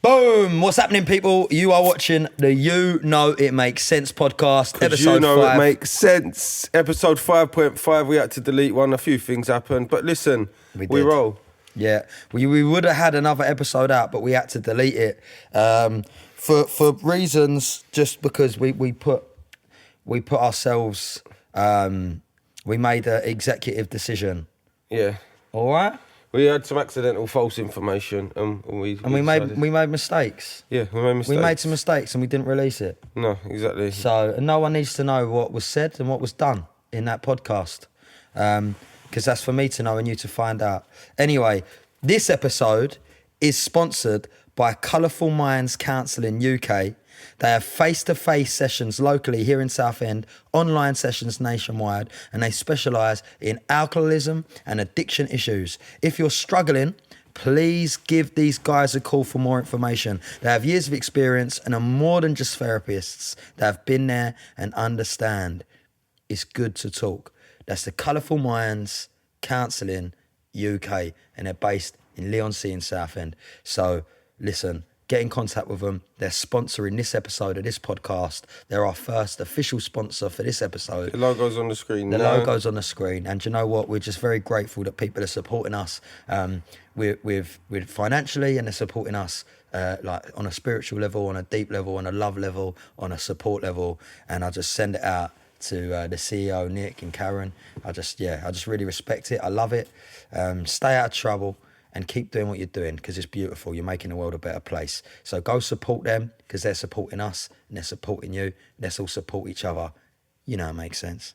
Boom! What's happening, people? You are watching the You Know It Makes Sense podcast, episode You know 5. it makes sense. Episode 5.5, we had to delete one. A few things happened. But listen, we roll. Yeah, we would have had another episode out, but we had to delete it for reasons just because we put ourselves, we made an executive decision. Yeah. All right? We had some accidental false information and we made mistakes. Yeah, we made mistakes. We made some mistakes and we didn't release it. No, exactly. So no one needs to know what was said and what was done in that podcast. Because that's for me to know and you to find out. Anyway, this episode is sponsored by Colourful Minds Counselling UK. They have face-to-face sessions locally here in Southend, online sessions nationwide, and they specialise in alcoholism and addiction issues. If you're struggling, please give these guys a call for more information. They have years of experience and are more than just therapists. They have been there and understand. It's good to talk. That's the Colourful Minds Counselling UK, and they're based in Leigh-on-Sea in Southend. So, listen, get in contact with them. They're sponsoring this episode of this podcast. They're our first official sponsor for this episode. The logo's on the screen. The logo's on the screen. And you know what? We're just very grateful that people are supporting us with financially, and they're supporting us like on a spiritual level, on a deep level, on a love level, on a support level. And I just send it out to the CEO, Nick and Karen. I just really respect it. I love it. Stay out of trouble. And keep doing what you're doing because it's beautiful. You're making the world a better place. So go support them because they're supporting us and they're supporting you. Let's all support each other. You know it makes sense.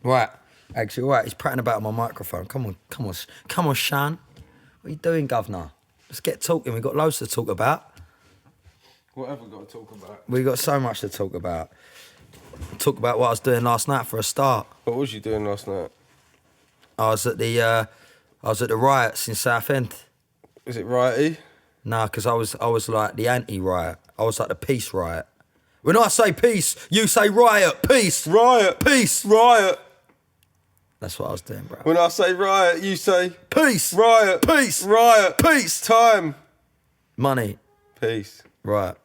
Right. Actually, right. He's prattling about my microphone. Come on, Sean. What are you doing, governor? Let's get talking. We've got loads to talk about. What have we got to talk about? We've got so much to talk about. Talk about what I was doing last night for a start. What was you doing last night? I was at the Riots in Southend. Is it righty? Nah, because I was like the anti-riot. I was like the peace riot. When I say peace, you say riot. Peace. Riot. Peace. Riot. That's what I was doing, bro. When I say riot, you say peace. Riot. Peace. Riot. Peace. Time. Money. Peace. Right.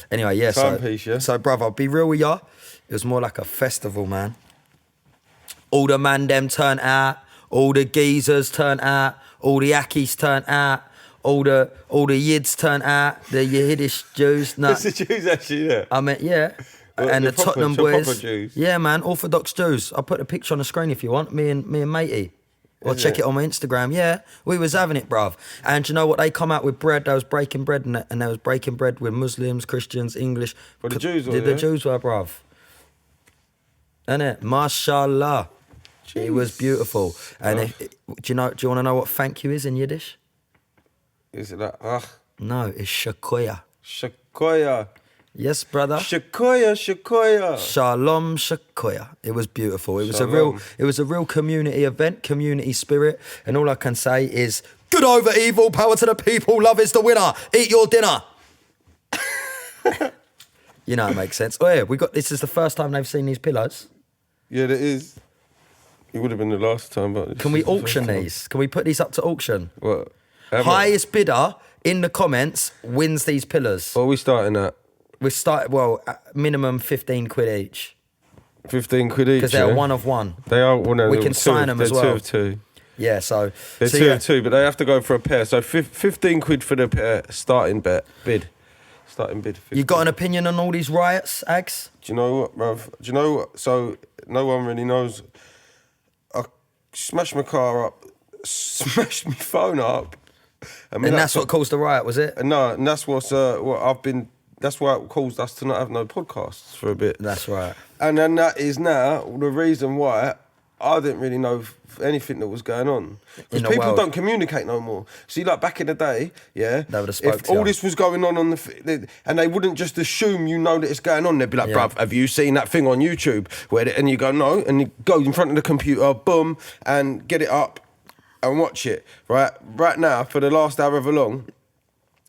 Anyway, yeah. Time, peace, yeah. So, brother, I'll be real with ya. It was more like a festival, man. All the man them turn out. All the geezers turn out, all the Akis turn out, all the Yids turn out, the Yiddish Jews. No. It's the Jews actually there. I mean, yeah. Well, and the proper, Tottenham boys. Proper Jews. Yeah, man, Orthodox Jews. I'll put a picture on the screen if you want, me and matey. Or check it on my Instagram. Yeah, we was having it, bruv. And you know what? They come out with bread. They was breaking bread and they was breaking bread with Muslims, Christians, English. But the Jews were The Jews were, bruv. Innit? Mashallah. Jeez. It was beautiful. And do you want to know what thank you is in Yiddish? Is it like, No, it's shakoya. Shakoya. Yes, brother. Shakoya, shakoya. Shalom shakoya. It was beautiful. It was a real community event, community spirit. And all I can say is, good over evil, power to the people, love is the winner. Eat your dinner. You know it makes sense. Oh yeah, this is the first time they've seen these pillows. Yeah, it is. It would have been the last time, but... Can we auction these? Can we put these up to auction? What? Highest bidder in the comments wins these pillars. What are we starting at? We start, minimum 15 quid each. 15 quid each, because they're one of one. They are one of one. We can sign them as well. They're 2 of 2. Yeah, so... They're 2 of 2, but they have to go for a pair. So 15 quid for the pair starting bid. Starting bid. 15. You got an opinion on all these riots, Ags? Do you know what, bruv? Do you know what? So no one really knows... Smashed my car up, smashed my phone up. And that's what caused the riot, was it? No, and that's what I've been, that's why it caused us to not have no podcasts for a bit. That's right. And then that is now the reason why I didn't really know anything that was going on. Because people don't communicate no more. See, like back in the day, yeah, they would have spoke if to all you. this was going on and they wouldn't just assume you know that it's going on. They'd be like, bruv, have you seen that thing on YouTube? And you go, no, and you go in front of the computer, boom, and get it up and watch it. Right now, for the last however long,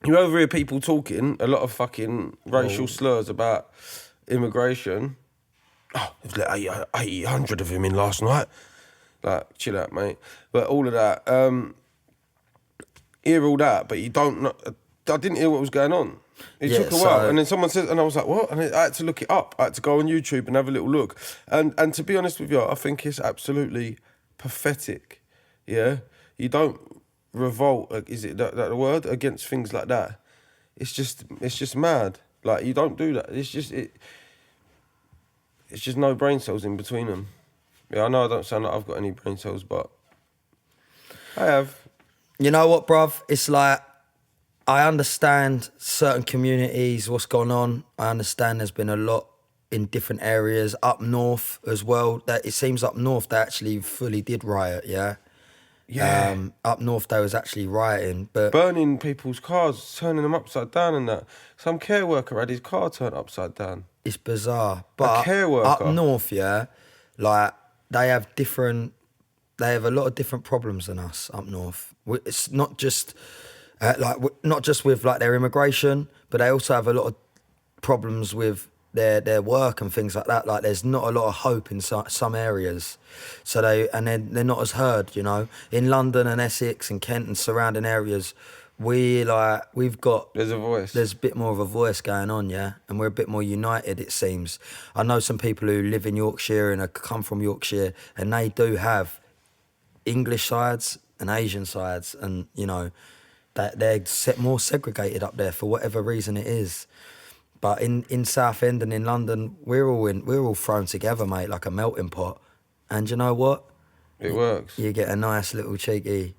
you ever hear people talking a lot of fucking racial slurs about immigration. Oh, there's like 800 of him in last night. Like, chill out, mate. But all of that, hear all that, but you don't know. I didn't hear what was going on. It Yeah, took a while, so- and then someone said, and I was like, what? And I had to look it up. I had to go on YouTube and have a little look. And to be honest with you, I think it's absolutely pathetic. Yeah, you don't revolt. Is it that the word, against things like that? It's just mad. Like, you don't do that. It's just no brain cells in between them. Yeah, I know I don't sound like I've got any brain cells, but I have. You know what, bruv? It's like, I understand certain communities, what's gone on. I understand there's been a lot in different areas, up north as well. That it seems up north they actually fully did riot, yeah? Yeah. Up north they was actually rioting, but Burning people's cars, turning them upside down and that. Some care worker had his car turned upside down. it's bizarre. But care up worker. north, yeah, like they have a lot of different problems than us up north. It's not just not just with like their immigration, but they also have a lot of problems with their work and things like that. Like there's not a lot of hope in some areas, so they're not as heard. You know, in London and Essex and Kent and surrounding areas, we've got There's a voice. There's a bit more of a voice going on, yeah, and we're a bit more united. It seems. I know some people who live in Yorkshire and come from Yorkshire, and they do have English sides and Asian sides, and you know that they're more segregated up there for whatever reason it is. But in Southend and in London, we're all thrown together, mate, like a melting pot. And you know what? It works. You get a nice little cheeky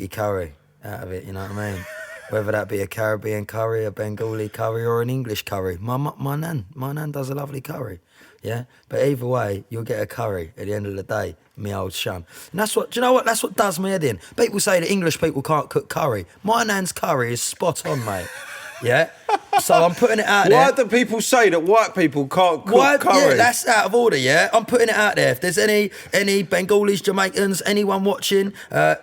curry out of it. You know what I mean? Whether that be a Caribbean curry, a Bengali curry, or an English curry. My nan does a lovely curry. Yeah, but either way, you'll get a curry at the end of the day, me old son. And do you know what? That's what does me head in. People say that English people can't cook curry. My nan's curry is spot on, mate. Yeah, so I'm putting it out there. Why do people say that white people can't cook curry? Yeah, that's out of order, yeah? I'm putting it out there. If there's any Bengalis, Jamaicans, anyone watching,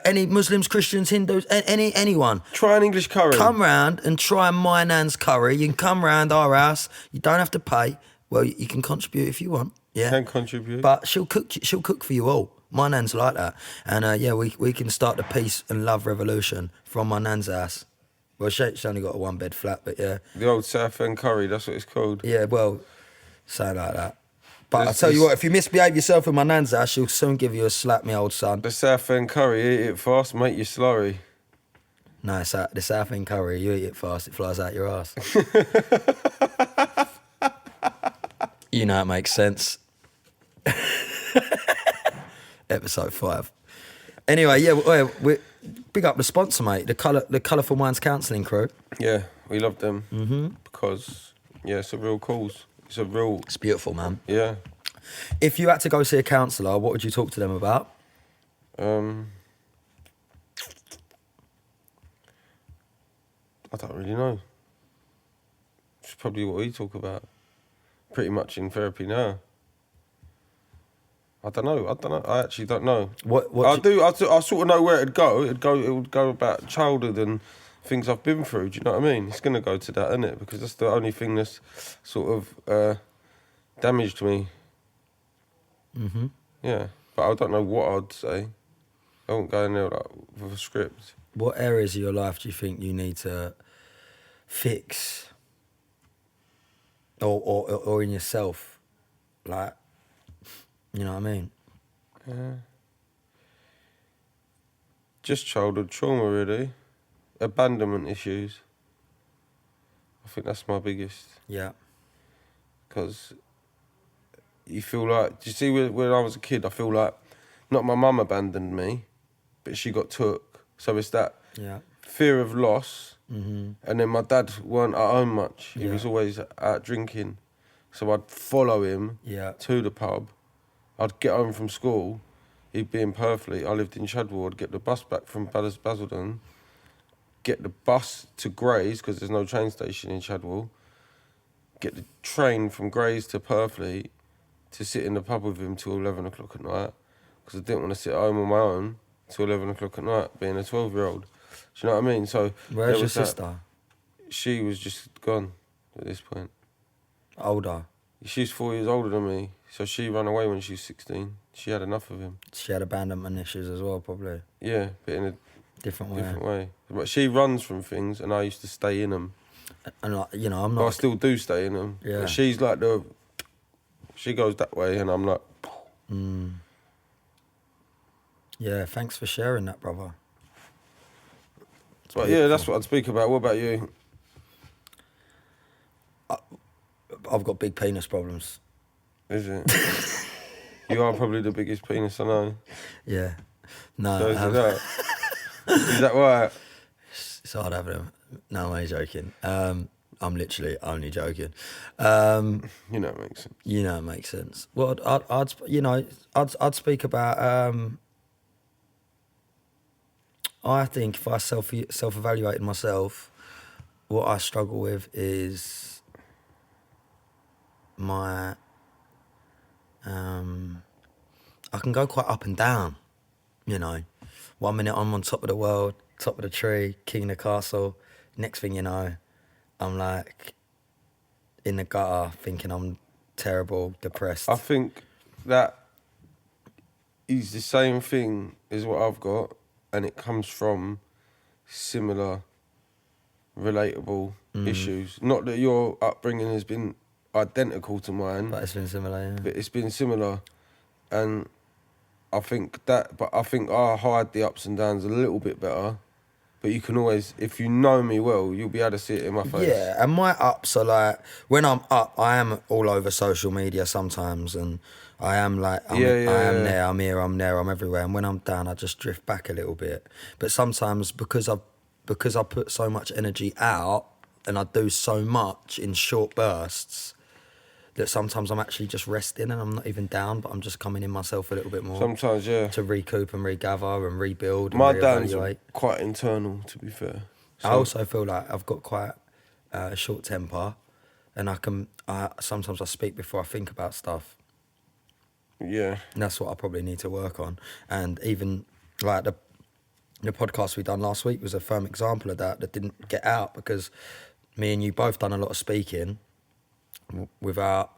any Muslims, Christians, Hindus, anyone. Try an English curry. Come round and try my nan's curry. You can come round our house. You don't have to pay. Well, you can contribute if you want, yeah? Can contribute. But she'll cook for you all. My nan's like that. And yeah, we can start the peace and love revolution from my nan's house. Well, she's only got a one-bed flat, but yeah. The old Southend curry, that's what it's called. Yeah, well, something like that. But I tell you what, if you misbehave yourself in my nan's house, she'll soon give you a slap, me old son. The Southend curry, eat it fast, make you slurry. No, it's the Southend curry, you eat it fast, it flies out your ass. You know it makes sense. Episode 5. Anyway, yeah, we big up the sponsor, mate. The Colourful Minds Counselling crew. Yeah, we love them because it's a real cause. It's beautiful, man. Yeah. If you had to go see a counsellor, what would you talk to them about? I don't really know. It's probably what we talk about. Pretty much in therapy now. I don't know. I actually don't know. I sort of know where it'd go. It would go about childhood and things I've been through. Do you know what I mean? It's gonna go to that, isn't it? Because that's the only thing that's sort of damaged me. Mm-hmm. Yeah, but I don't know what I'd say. I won't go in there with a script. What areas of your life do you think you need to fix, or in yourself, like? You know what I mean? Yeah. Just childhood trauma, really. Abandonment issues. I think that's my biggest. Yeah. Because you feel like... Do you see, when I was a kid, I feel like not my mum abandoned me, but she got took. So it's that fear of loss. Mm-hmm. And then my dad weren't at home much. He was always out drinking. So I'd follow him to the pub. I'd get home from school, he'd be in Purfleet. I lived in Chadwell. I'd get the bus back from Basildon, get the bus to Grays, because there's no train station in Chadwell, get the train from Grays to Purfleet to sit in the pub with him till 11 o'clock at night, because I didn't want to sit at home on my own till 11 o'clock at night, being a 12-year-old. Do you know what I mean? So where's your sister? She was just gone at this point. Older? She's 4 years older than me. So she ran away when she was 16. She had enough of him. She had abandonment issues as well, probably. Yeah, but in a Different way. Different way. But she runs from things, and I used to stay in them. And like, you know, I'm But I not. still do stay in them. Yeah. But she's like she goes that way, and I'm like. Yeah, thanks for sharing that, brother. But yeah, that's what I'd speak about. What about you? I've got big penis problems. Is it? You are probably the biggest penis I know. Yeah. No. So is it that? Is that right? It's hard having them. No, I'm only joking. I'm literally only joking. You know it makes sense. You know it makes sense. Well, I'd speak about. I think if I self-evaluated myself, what I struggle with is my. I can go quite up and down, you know. 1 minute I'm on top of the world, top of the tree, king of the castle. Next thing you know, I'm like in the gutter, thinking I'm terrible, depressed. I think that is the same thing as what I've got, and it comes from similar, relatable issues. Not that your upbringing has been identical to mine, But it's been similar, yeah. but it's been similar, and I think I hide the ups and downs a little bit better. But you can always, if you know me well, you'll be able to see it in my face. Yeah, and my ups are like, when I'm up, I am all over social media sometimes, and I am like, I am there, I'm here, I'm there, I'm everywhere. And when I'm down, I just drift back a little bit. But sometimes because I put so much energy out and I do so much in short bursts, that sometimes I'm actually just resting and I'm not even down, but I'm just coming in myself a little bit more. Sometimes, yeah. To recoup and regather and rebuild and My downs reevaluate. are quite internal, to be fair. So, I also feel like I've got quite a short temper, and sometimes I speak before I think about stuff. yeah. And that's what I probably need to work on. And even like the podcast we done last week was a firm example of that didn't get out because me and you both done a lot of speaking without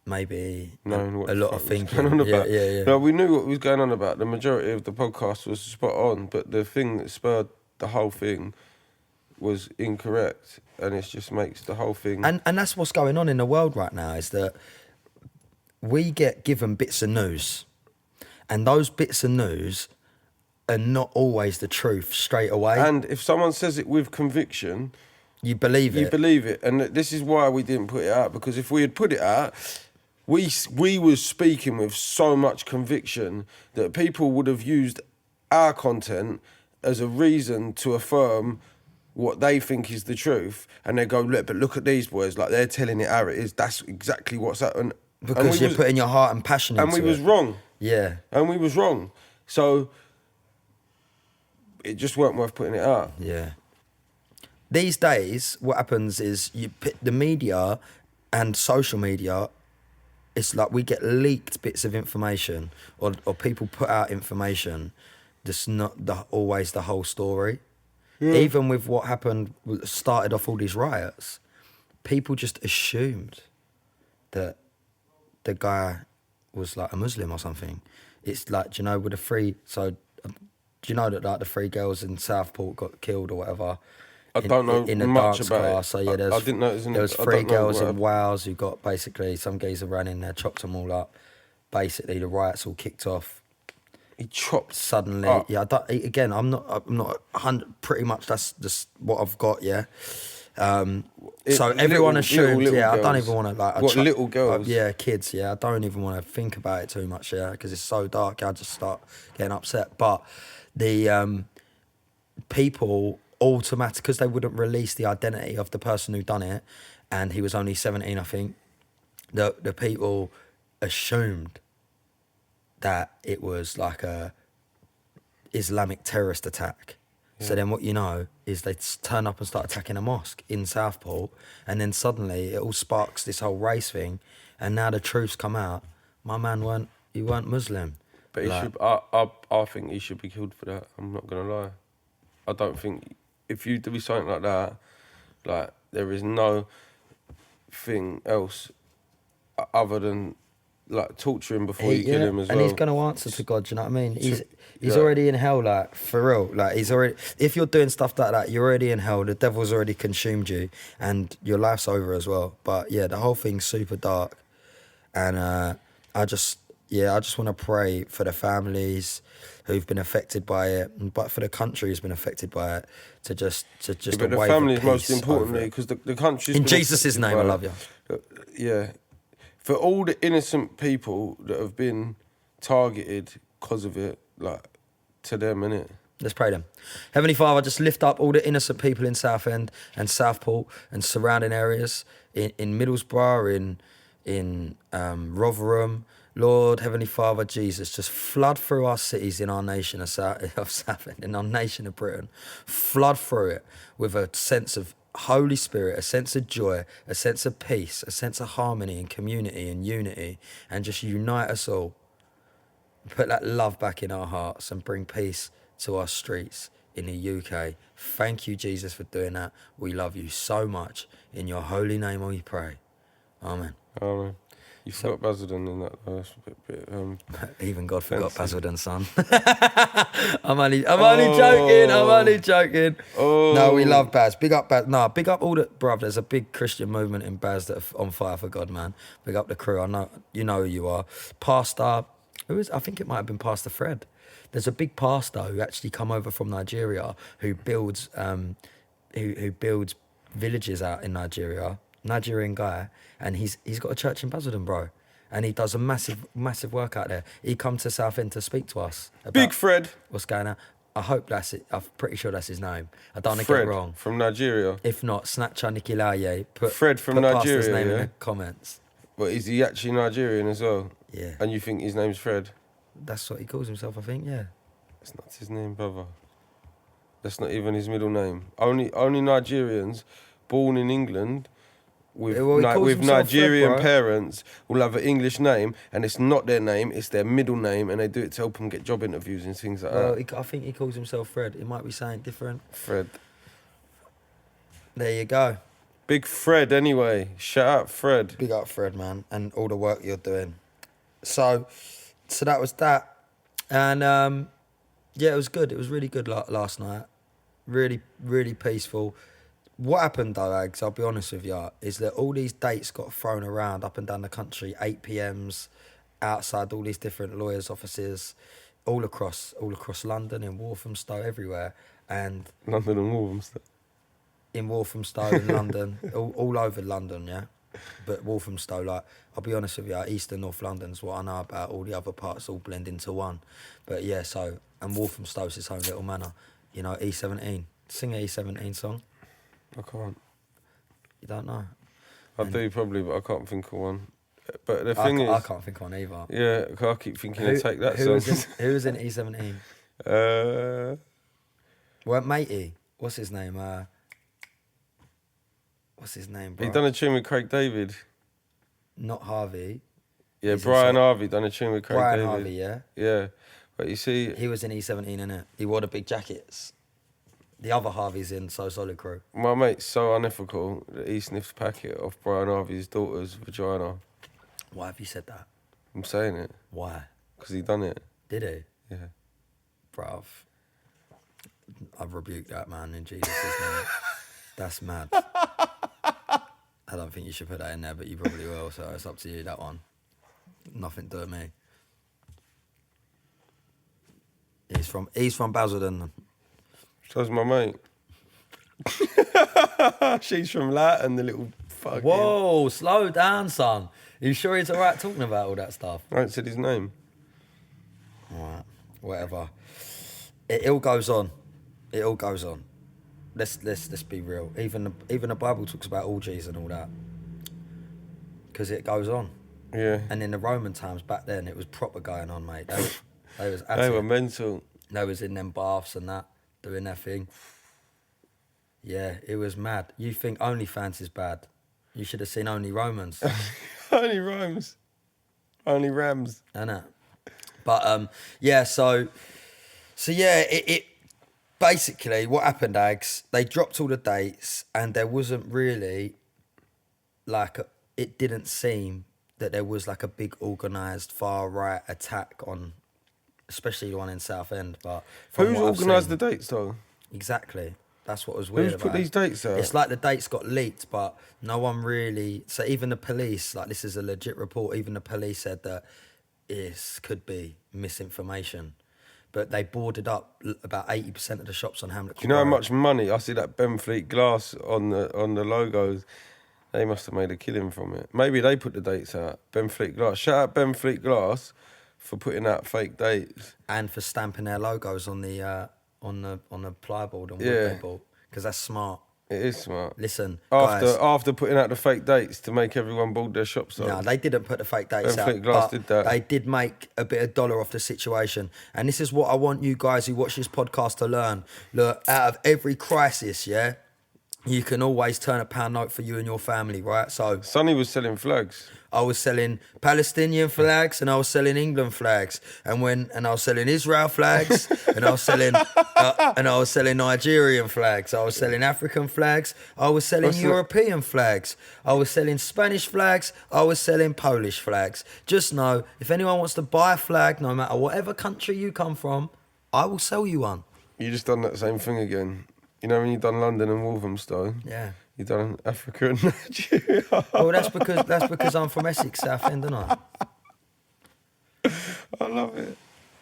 maybe Knowing what a the lot fuck of was thinking. going on about. Yeah. No, we knew what was going on about. The majority of the podcast was spot on, but the thing that spurred the whole thing was incorrect, and it just makes the whole thing. And that's what's going on in the world right now, is that we get given bits of news, and those bits of news are not always the truth straight away. And if someone says it with conviction, you believe it. You believe it, and this is why we didn't put it out, because if we had put it out, we was speaking with so much conviction that people would have used our content as a reason to affirm what they think is the truth, and they go, look at these boys, like they're telling it how it is. That's exactly what's happened. Because you're putting your heart and passion into it. And we was wrong. Yeah. And we was wrong. So it just weren't worth putting it out. Yeah. These days, what happens is the media and social media, it's like we get leaked bits of information, or people put out information that's not always the whole story. Yeah. Even with what happened, started off all these riots, people just assumed that the guy was like a Muslim or something. It's like, do you know, with the three, so do you know that like the three girls in Southport got killed or whatever? I don't know in a much dance about class. it. So yeah, I didn't know there was three girls in Wales who got basically, some geezer ran in there, chopped them all up. Basically, the riots all kicked off. He chopped suddenly. up. Yeah, I'm not 100. Pretty much, that's just what I've got. Yeah. So everyone assumed. Little yeah, girls. I don't even want to like. Little girls? Yeah, kids. Yeah, I don't even want to think about it too much. Yeah, because it's so dark. I just start getting upset. But the people automatic, because they wouldn't release the identity of the person who done it, and he was only 17, I think. The people assumed that it was like a Islamic terrorist attack. Yeah. So then what you know is they turn up and start attacking a mosque in Southport, and then suddenly it all sparks this whole race thing, and now the truth's come out. My man weren't Muslim. But he should. I think he should be killed for that. I'm not gonna lie. I don't think if you do something like that, like there is no thing else other than like torture him before you kill him as well. And he's going to answer to God, do you know what I mean? He's Yeah. already in hell, like, for real. Like, he's already... If you're doing stuff like that, you're already in hell. The devil's already consumed you, and your life's over as well. But, yeah, the whole thing's super dark. And I just want to pray for the families who've been affected by it, but for the country who's been affected by it, to just but the wave family of is most peace importantly, over it. because the country's In been Jesus' affected name, by I it. love you. Yeah. For all the innocent people that have been targeted because of it, like, to them, innit? Let's pray them. Heavenly Father, just lift up all the innocent people in Southend and Southport and surrounding areas, in Middlesbrough, in Rotherham. Lord, Heavenly Father, Jesus, just flood through our cities in our nation of Southend, in our nation of Britain. Flood through it with a sense of Holy Spirit, a sense of joy, a sense of peace, a sense of harmony and community and unity, and just unite us all. Put that love back in our hearts and bring peace to our streets in the UK. Thank you, Jesus, for doing that. We love you so much. In your holy name we pray. Amen. Amen. You forgot Basildon in that last bit. Even God forgot fancy. Basildon, son. I'm only joking. Oh. No, we love Baz. Big up Baz. No, big up all the... Bruv, there's a big Christian movement in Baz that are on fire for God, man. Big up the crew. I know you know who you are. Pastor... I think it might have been Pastor Fred. There's a big pastor who actually come over from Nigeria who builds who builds villages out in Nigeria. Nigerian guy, and he's got a church in Basildon, bro. And he does a massive work out there. He come to Southend to speak to us about Big Fred. what's going on. I hope that's it. I'm pretty sure that's his name. I don't want to get Fred it wrong. from Nigeria. If not, Snapchat Nikilaye. Put Fred from put Nigeria, pastor's name in yeah? the comments. But is he actually Nigerian as well? Yeah. And you think his name's Fred? That's what he calls himself, I think, yeah. That's not his name, brother. That's not even his middle name. Only Nigerians born in England with, Well, he calls with himself Nigerian Fred, bro. parents will have an English name, and it's not their name, it's their middle name, and they do it to help them get job interviews and things like Well, that. I think he calls himself Fred. It might be something different. Fred. There you go. Big Fred, anyway. Shout out, Fred. Big up, Fred, man, and all the work you're doing. So that was that. And, yeah, it was good. It was really good last night. Really, really peaceful. What happened, though, Ags, I'll be honest with you, is that all these dates got thrown around up and down the country, 8 p.m s, outside all these different lawyers' offices, all across London, in Walthamstow, everywhere. And London and Wolverhampton. in Walthamstow, in London, all over London, yeah. But Walthamstow, like, I'll be honest with you, East and North London's what I know about. All the other parts all blend into one. But yeah, so, and Walthamstow's its own little manor. You know, E17. Sing an E17 song. I can't. You don't know? I do probably, but I can't think of one. But the thing is... I can't think of one either. Yeah, I keep thinking of take that song. Who was in E17? Well, matey. What's his name? What's his name, bro? He done a tune with Craig David. Not Harvey. Yeah, He's Brian also- Harvey done a tune with Craig Brian David. Harvey, yeah? Yeah. But you see... He was in E17, innit? He wore the big jackets. The other Harvey's in So Solid Crew. My mate's so unethical that he sniffs packet off Brian Harvey's daughter's vagina. Why have you said that? I'm saying it. Why? Because he done it. Did he? Yeah. Bruv. I've rebuked that man in Jesus' name. That's mad. I don't think you should put that in there, but you probably will, so it's up to you, that one. Nothing to do with me. He's from Basildon. So's my mate. She's from Latin, the little fucking... Whoa, slow down, son. You sure he's alright talking about all that stuff? I ain't said his name. Alright, whatever. It all goes on. It all goes on. Let's be real. Even the Bible talks about orgies and all that. Because it goes on. Yeah. And in the Roman times back then, it was proper going on, mate. They was at They it. were mental. They was in them baths and that, doing their thing. Yeah, it was mad. You think OnlyFans is bad? You should have seen Only Romans. Only rhymes. Only rams. I know. But yeah, so yeah, it basically what happened, Ags, they dropped all the dates and there wasn't really like it didn't seem that there was like a big organised far right attack on, especially the one in Southend. But from Who's what I've organised seen- the dates though? Exactly. That's what was weird Who's about put these it. dates out? It's like the dates got leaked, but no one really. So even the police, like this is a legit report. Even the police said that it could be misinformation, but they boarded up about 80% of the shops on Hamlet. Do you know how Road. much money? I see that Benfleet glass on the logos. They must have made a killing from it. Maybe they put the dates out. Benfleet glass. Shout out Benfleet glass for putting out fake dates. And for stamping their logos on the plyboard and wood Yeah. they bought, because that's smart. It is smart. Listen, guys. After putting out the fake dates to make everyone board their shops up. No, they didn't put the fake dates Benfleet out, Glass but did that. they did make a bit of dollar off the situation. And this is what I want you guys who watch this podcast to learn. Look, out of every crisis, yeah, you can always turn a pound note for you and your family, right? So Sonny was selling flags. I was selling Palestinian flags and I was selling England flags, and I was selling Israel flags and I was selling Nigerian flags. I was selling African flags. I was selling European flags. I was selling Spanish flags. I was selling Polish flags. Just know, if anyone wants to buy a flag, no matter whatever country you come from, I will sell you one. You just done that same thing again. You know when you done London and Walthamstow? Yeah. You done Africa and Nigeria. Well, that's because I'm from Essex, Southend, aren't I? I love it.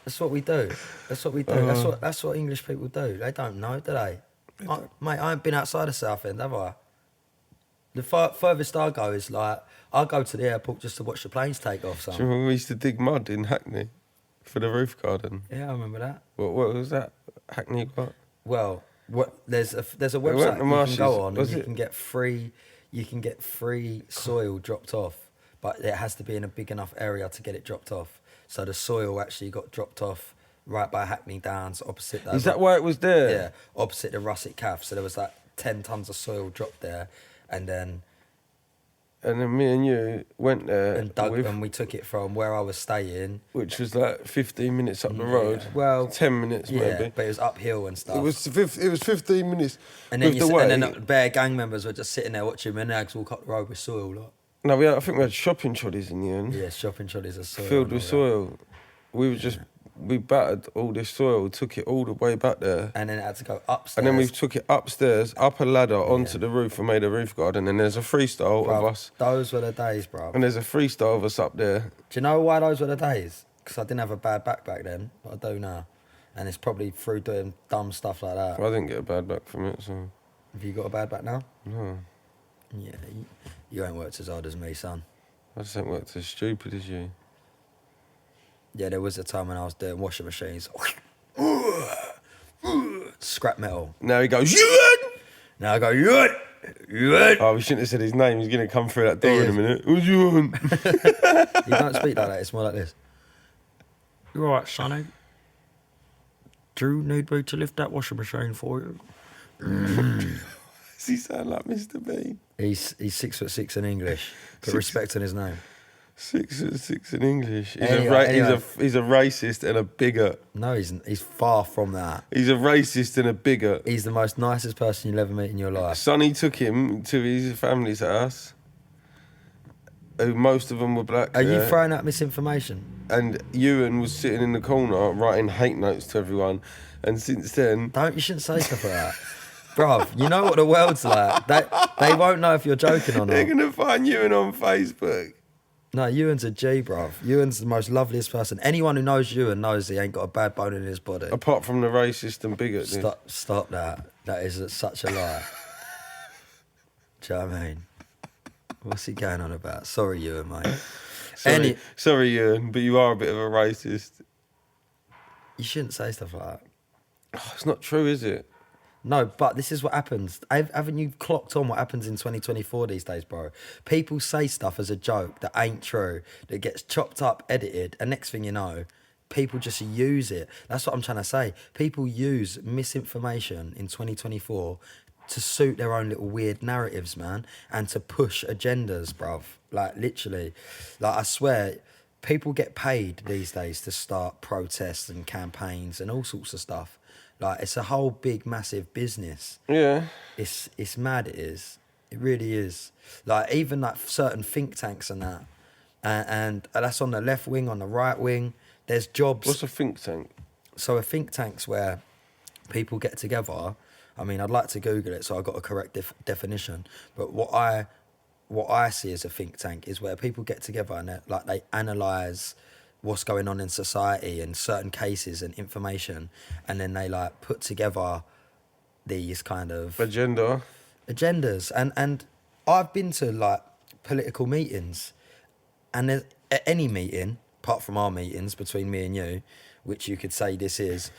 That's what we do. That's what we do. That's what English people do. They don't know, do they? Mate, I ain't been outside of Southend, have I? The furthest I go is like, I go to the airport just to watch the planes take off. Do you remember when we used to dig mud in Hackney for the roof garden? Yeah, I remember that. What was that? Hackney what? Well, there's a weren't website the you marshes, can go on and was you it? can get free soil dropped off, but it has to be in a big enough area to get it dropped off. So the soil actually got dropped off right by Hackney Downs, opposite that. Is that why it was there? Yeah, opposite the Russet Calf. So there was like 10 tons of soil dropped there, and then me and you went there and we took it from where I was staying, which was like 15 minutes up the road. Well, 10 minutes maybe. but it was uphill and stuff. It was 15 minutes. and then with the way. and then bare gang members were just sitting there watching my nags walk up the road with soil. Like. No, I think we had shopping trolleys in the end. Yeah, shopping trolleys of soil. Filled with and all that. soil. We were just, we battered all this soil, took it all the way back there. And then it had to go upstairs. And then we took it upstairs, up a ladder, onto the roof and made a roof garden. And there's a freestyle of us. Those were the days, bro. And there's a freestyle of us up there. Do you know why those were the days? Because I didn't have a bad back then, but I do now. And it's probably through doing dumb stuff like that. I didn't get a bad back from it, so. Have you got a bad back now? No. Yeah, you ain't worked as hard as me, son. I just ain't worked as stupid as you. Yeah, there was a time when I was doing washing machines. Scrap metal. Now he goes, Ewan! Now I go, Ewan! Ewan! Oh, we shouldn't have said his name. He's going to come through that door He in a is. minute. Who's Ewan? You don't speak like that, it's more like this. You alright, Sonny? Do you need me to lift that washing machine for you? Does he sound like Mr. Bean? He's 6'6" in English. Put respect on his name. 6'6" in English. He's, Anyway. he's a racist and a bigot. No, he's far from that. He's a racist and a bigot. He's the most nicest person you'll ever meet in your life. Sonny took him to his family's house, who most of them were black. Are you throwing out misinformation? And Ewan was sitting in the corner writing hate notes to everyone. And since then, You shouldn't say stuff like that. Bruv, you know what the world's like. They won't know if you're joking or they're not. going to find Ewan on Facebook. No, Ewan's a G, bruv. Ewan's the most loveliest person. Anyone who knows Ewan knows he ain't got a bad bone in his body. Apart from the racist and bigot. Stop that. That is such a lie. Do you know what I mean? What's he going on about? Sorry, Ewan, mate. Sorry, Ewan, but you are a bit of a racist. You shouldn't say stuff like that. Oh, it's not true, is it? No, but this is what happens. Haven't you clocked on what happens in 2024 these days, bro? People say stuff as a joke that ain't true, that gets chopped up, edited, and next thing you know, people just use it. That's what I'm trying to say. People use misinformation in 2024 to suit their own little weird narratives, man, and to push agendas, bruv. Like, literally. Like, I swear, people get paid these days to start protests and campaigns and all sorts of stuff. Like, it's a whole big, massive business. Yeah. It's mad, it is. It really is. Like, even like certain think tanks and that, and that's on the left wing, on the right wing. There's jobs. What's a think tank? So a think tank's where people get together. I mean, I'd like to Google it, so I got a correct definition. But what I see as a think tank is where people get together and they analyse what's going on in society and certain cases and information, and then they like put together these kind of agendas. And I've been to like political meetings, and at any meeting, apart from our meetings between me and you, which you could say this is,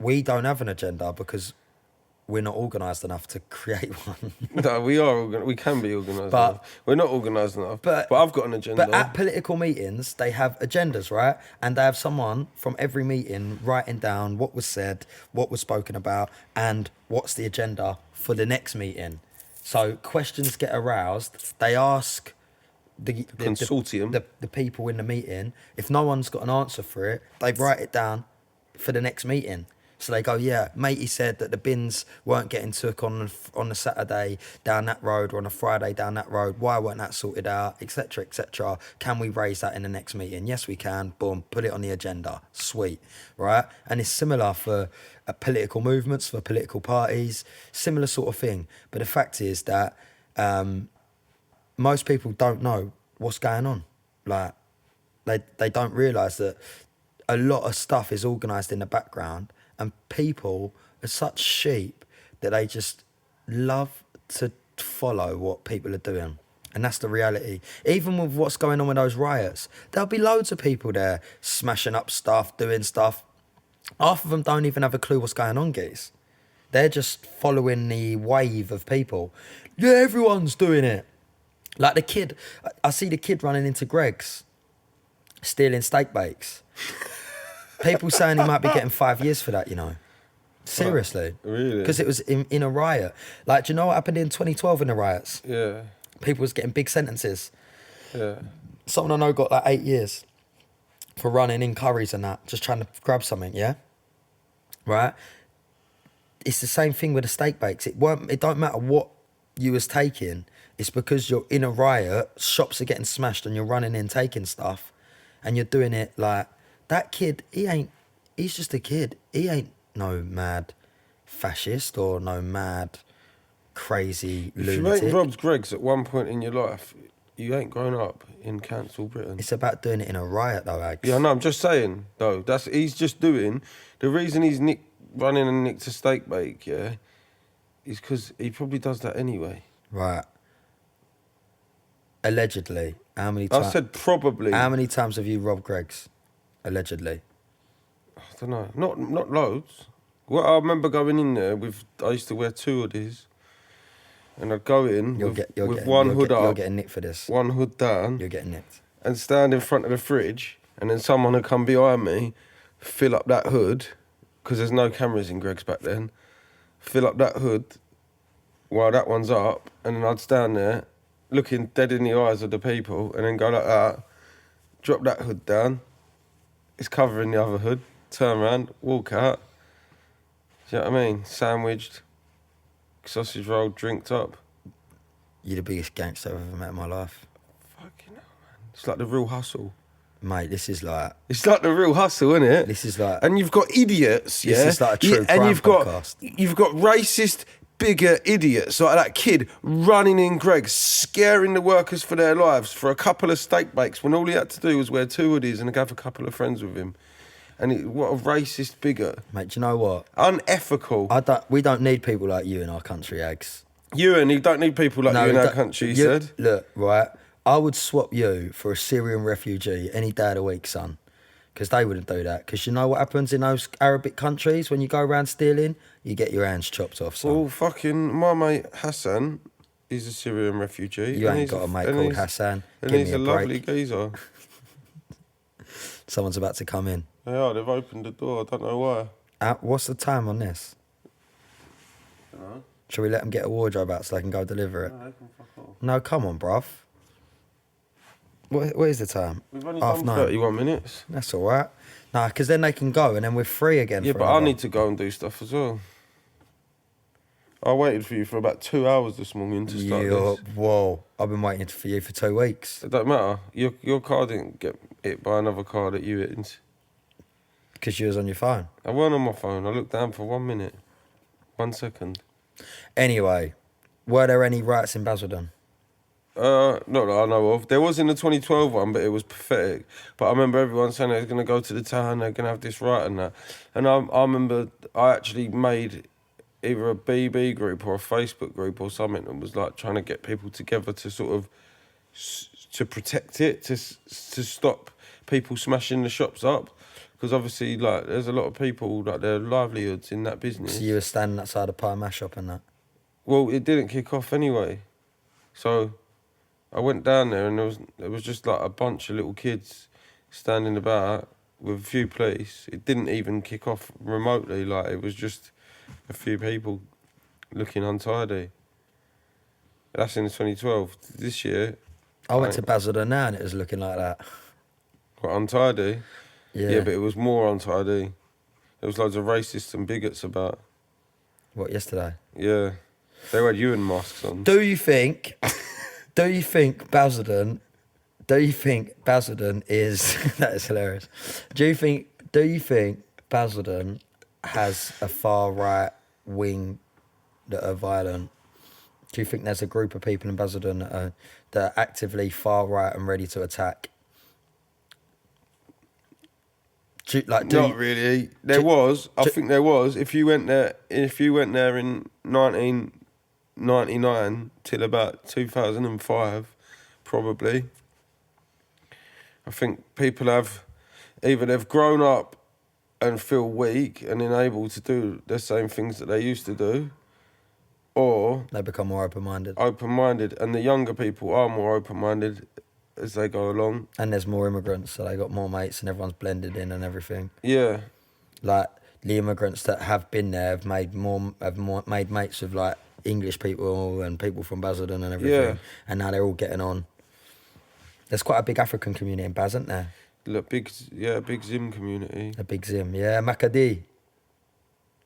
we don't have an agenda because we're not organised enough to create one. No, we are. We can be organised enough. We're not organised enough. But I've got an agenda. But at political meetings, they have agendas, right? And they have someone from every meeting writing down what was said, what was spoken about, and what's the agenda for the next meeting. So questions get aroused. They ask the consortium, the people in the meeting. If no one's got an answer for it, they write it down for the next meeting. So they go, yeah, matey said that the bins weren't getting took on a Saturday down that road or on a Friday down that road. Why weren't that sorted out, etc., etc. Can we raise that in the next meeting? Yes, we can. Boom, put it on the agenda. Sweet, right? And it's similar for political movements, for political parties, similar sort of thing. But the fact is that most people don't know what's going on. Like, they don't realise that a lot of stuff is organised in the background. And people are such sheep that they just love to follow what people are doing. And that's the reality. Even with what's going on with those riots, there'll be loads of people there smashing up stuff, doing stuff. Half of them don't even have a clue what's going on, geez. They're just following the wave of people. Yeah, everyone's doing it. Like the kid, I see the kid running into Greg's, stealing steak bakes. People saying he might be getting 5 years for that, you know. Seriously. Really? Because it was in a riot. Like, do you know what happened in 2012 in the riots? Yeah. People was getting big sentences. Yeah. Someone I know got like 8 years for running in curries and that, just trying to grab something, yeah? Right? It's the same thing with the steak bakes. It don't matter what you was taking. It's because you're in a riot, shops are getting smashed and you're running in taking stuff and you're doing it like... That kid, he's just a kid. He ain't no mad fascist or no mad crazy lunatic. If you ain't robbed Greg's at one point in your life, you ain't grown up in cancel Britain. It's about doing it in a riot though, Ags. Yeah, no, I'm just saying, though. He's just doing... The reason he's running and nicked a steak bake, yeah, is because he probably does that anyway. Right. Allegedly. How many times? I said probably. How many times have you robbed Greg's? Allegedly. I don't know. Not loads. Well, I remember going in there I used to wear 2 hoodies. And I'd go in with one hood up. You're getting nicked for this. One hood down. You're getting nicked. And stand in front of the fridge. And then someone would come behind me, fill up that hood, because there's no cameras in Greg's back then. Fill up that hood while that one's up. And then I'd stand there, looking dead in the eyes of the people, and then go like that, drop that hood down. It's covering the other hood, turn around, walk out. Do you know what I mean? Sandwiched, sausage roll, drinked up. You're the biggest gangster I've ever met in my life. Fucking hell, man. It's like the real hustle. Mate, this is like... It's like the real hustle, isn't it? This is like... And you've got idiots, yeah? This is like a true crime podcast. You've got racist... bigger idiots like that kid running in Greg's, scaring the workers for their lives for a couple of steak bakes when all he had to do was wear 2 hoodies and have a couple of friends with him. And what a racist bigot. Mate, do you know what? Unethical. We don't need people like you in our country, Eggs. You don't need people like you in our country, he said. Look, right, I would swap you for a Syrian refugee any day of the week, son. Because they wouldn't do that. Because you know what happens in those Arabic countries when you go around stealing? You get your hands chopped off, son. Well, fucking, my mate Hassan is a Syrian refugee. You ain't got a mate called Hassan. And Give he's me a lovely break. geezer. Someone's about to come in. They are, they've opened the door, I don't know why. What's the time on this? I don't know. Shall we let them get a wardrobe out so they can go deliver it? No, they can fuck off. No, come on, bruv. What is the time? We've only Half done 9. 31 minutes. That's all right. Nah, because then they can go and then we're free again. Yeah, but I need to go and do stuff as well. I waited for you for about 2 hours this morning to start this. Whoa, I've been waiting for you for 2 weeks. It don't matter. Your car didn't get hit by another car that you hit. Because you was on your phone. I weren't on my phone. I looked down for 1 minute. 1 second. Anyway, were there any riots in Basildon? Not that I know of. There was in the 2012 one, but it was pathetic. But I remember everyone saying they were going to go to the town, they're going to have this riot and that. And I remember I actually made either a BB group or a Facebook group or something that was like trying to get people together to sort of to protect it, to stop people smashing the shops up. Because obviously, like, there's a lot of people, like, their livelihoods in that business. So you were standing outside a pie mash shop and that? Well, it didn't kick off anyway. So I went down there and there was just like a bunch of little kids standing about with a few police. It didn't even kick off remotely. Like, it was just a few people looking untidy. That's in 2012. This year, I went to Basildon now and it was looking like that. What, untidy? Yeah. But it was more untidy. There was loads of racists and bigots about. What, yesterday? Yeah. They had UN masks on. Do you think Basildon is that is hilarious. Do you think Basildon has a far right wing that are violent? Do you think there's a group of people in Basildon that are actively far right and ready to attack? Not really. I think there was. If you went there in 1999 till about 2005, probably. I think people have either they've grown up and feel weak and unable to do the same things that they used to do, or they become more open-minded. And the younger people are more open-minded as they go along. And there's more immigrants, so they got more mates and everyone's blended in and everything. Yeah. Like, the immigrants that have been there have made mates with, like, English people and people from Basildon and everything. Yeah. And now they're all getting on. There's quite a big African community in Baz, isn't there? Look, big Zim community. A big Zim, yeah. Makadi.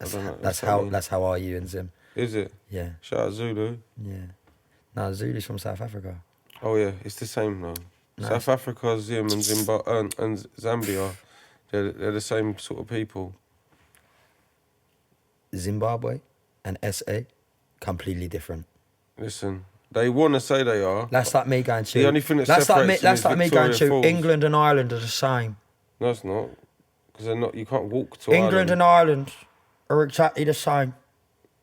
That's how are you in Zim? Is it? Yeah. Shout out Zulu. Yeah. No, Zulu's from South Africa. Oh yeah, it's the same though. No, South Africa, Zim, and Zambia, they're the same sort of people. Zimbabwe and SA, completely different. Listen, they want to say they are. That's like me going to. The only thing that separates that's like me going to Falls. England and Ireland are the same. No, it's not, because they're not. You can't walk to England and Ireland are exactly the same.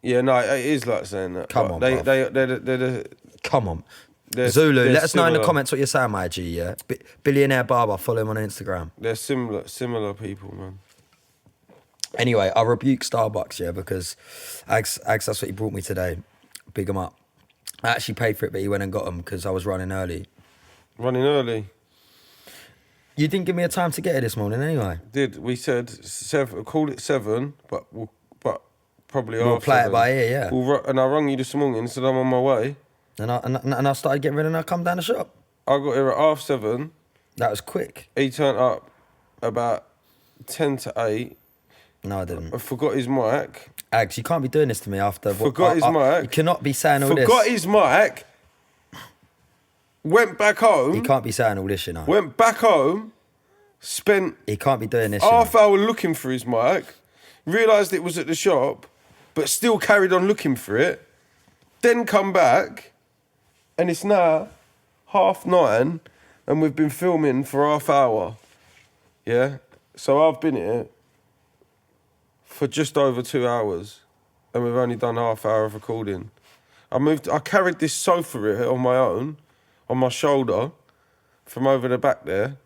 Yeah, no, it is like saying that. Come on, they're the. Come on. They're, Zulu, they're let us know in the similar. comments what you're saying, my G, yeah? Billionaire Barber, follow him on Instagram. They're similar people, man. Anyway, I rebuke Starbucks, yeah, because Ags, that's what he brought me today. Big him up. I actually paid for it, but he went and got them because I was running early. Running early. You didn't give me a time to get here this morning anyway. We said 7, called it 7, but probably We'll after play it 7. by ear, yeah. And I rang you this morning and said I'm on my way. And I started getting ready and I come down the shop. I got here at 7:30. That was quick. He turned up about 10 to 8. No, I didn't. I forgot his mic. Ags, you can't be doing this to me after... Forgot his mic. You cannot be saying all this. Forgot his mic. Went back home. You can't be saying all this, you know. Went back home. Spent He can't be doing this, half hour looking for his mic. Realised it was at the shop, but still carried on looking for it. Then come back, and it's now 9:30, and we've been filming for half hour. Yeah? So I've been here for just over 2 hours, and we've only done half hour of recording. I carried this sofa here on my own, on my shoulder, from over the back there.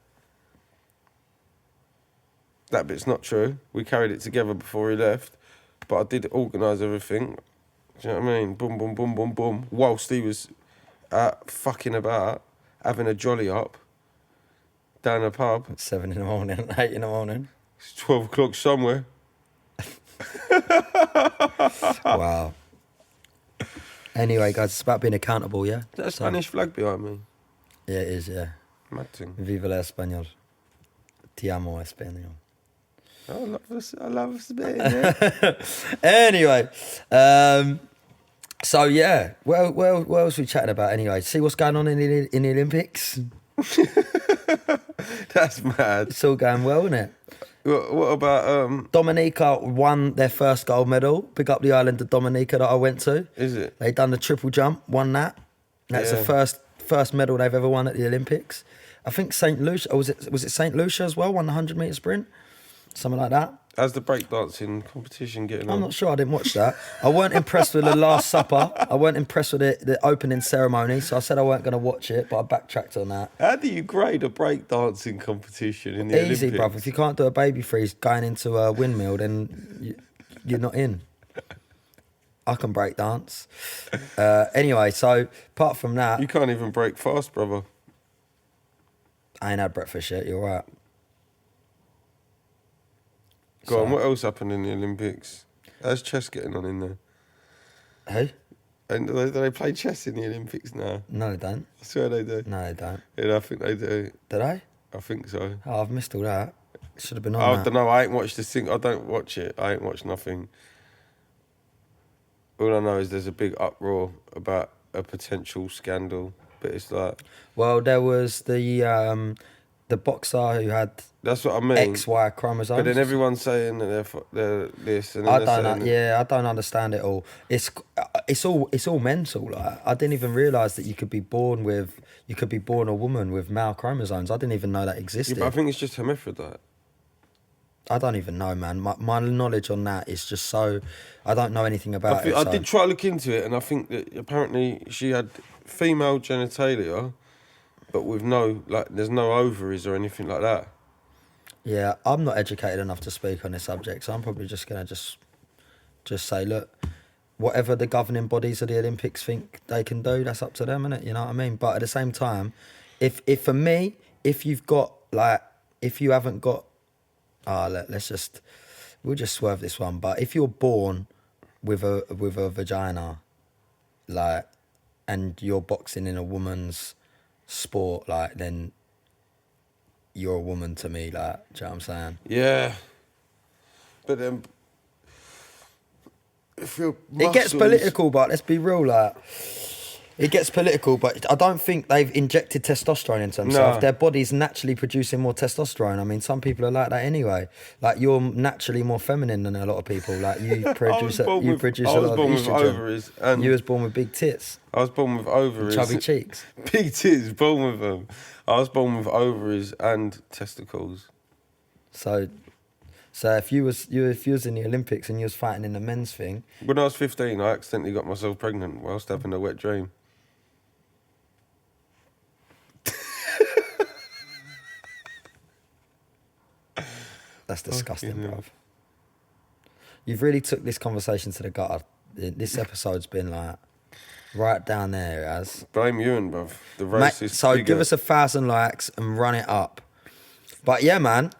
That bit's not true. We carried it together before he left, but I did organise everything. Do you know what I mean? Boom, boom, boom, boom, boom. Whilst he was fucking about, having a jolly up down a pub. 7 in the morning, 8 in the morning. It's 12 o'clock somewhere. Wow. Anyway, guys, it's about being accountable, yeah? That Spanish flag behind me. Yeah, it is, yeah. Mad thing. Viva la español. Te amo, español. I love Spain. Yeah. Anyway, So yeah, well, what else we chatting about anyway? See what's going on in the Olympics? That's mad. It's all going well, isn't it? What about Dominica won their first gold medal. Pick up the island of Dominica that I went to. Is it? They done the triple jump, won that. That's the first medal they've ever won at the Olympics. I think St. Lucia, or was it St. Lucia as well? Won the 100-metre sprint, something like that. How's the breakdancing competition getting on? I'm not sure. I didn't watch that. I weren't impressed with the Last Supper. I weren't impressed with the opening ceremony, so I said I weren't going to watch it, but I backtracked on that. How do you grade a breakdancing competition in the Olympics? Easy, bruv. If you can't do a baby freeze going into a windmill, then you're not in. I can break dance. Anyway, so apart from that... You can't even break fast, brother. I ain't had breakfast yet, you're right. Go on, what else happened in the Olympics? How's chess getting on in there? Who? And do they play chess in the Olympics now? No, they don't. I swear they do. No, they don't. Yeah, I think they do. Did they? I think so. Oh, I've missed all that. Should have been on I that. don't know. I ain't watched this thing. I don't watch it. I ain't watched nothing. All I know is there's a big uproar about a potential scandal, but it's like... Well, there was the boxer who had That's what I mean. XY chromosomes. But then everyone's saying that they're this and then I they're don't saying know. Yeah, I don't understand it all. It's all mental. Like, I didn't even realise that you could be born a woman with male chromosomes. I didn't even know that Yeah, existed. but I think it's just hermaphrodite. I don't even know, man. My knowledge on that is just so... I don't know anything about it. I did try to look into it, and I think that apparently she had female genitalia, but with there's no ovaries or anything like that. Yeah, I'm not educated enough to speak on this subject, so I'm probably just going to just say, look, whatever the governing bodies of the Olympics think they can do, that's up to them, innit? You know what I mean? But at the same time, if for me, if you haven't got... we'll just swerve this one. But if you're born with a vagina, like, and you're boxing in a woman's sport, like, then you're a woman to me, like, do you know what I'm saying? Yeah. But then... if your It gets muscles- political, but let's be real, like, it gets political, but I don't think they've injected testosterone into themselves. No. Their body's naturally producing more testosterone. I mean, some people are like that anyway. Like, you're naturally more feminine than a lot of people. Like, you produce a lot of estrogen. Ovaries and You was born with big tits, I was born with ovaries. chubby cheeks. Big tits, born with them. I was born with ovaries and testicles. So if you was in the Olympics and you was fighting in the men's thing, When I was 15, I accidentally got myself pregnant whilst having a wet dream. that's disgusting, Fucking hell. bruv. You've really took this conversation to the gutter. This episode's been like right down there, it has. Blame you and bruv. The Mate, racist. so bigot. give us 1,000 likes and run it up. But yeah, man,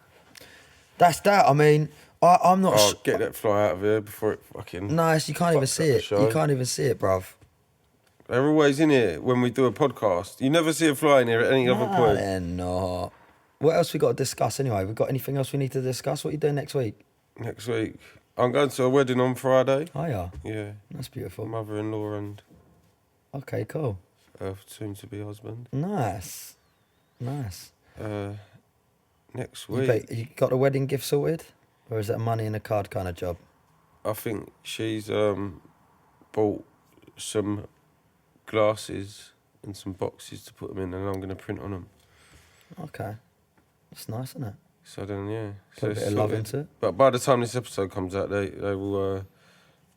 that's that. I mean, I'm not. Oh, get that fly out of here before it fucking... Nice, you can't even fucks see up the it. show. You can't even see it, bruv. They're always in here when we do a podcast. You never see a fly in here at any other Nah, point. they're not. What else we got to discuss anyway? We got anything else we need to discuss? What are you doing next week? Next week. I'm going to a wedding on Friday. Oh yeah, Yeah. that's beautiful. Mother-in-law and Okay, cool. soon-to-be husband. Nice. Next You, week, you got the wedding gift sorted? Or is it a money in a card kind of job? I think she's bought some glasses and some boxes to put them in, and I'm going to print on them. Okay. That's nice, isn't it? So then, yeah. Put So a it's bit of love sorted. into it. But by the time this episode comes out, they will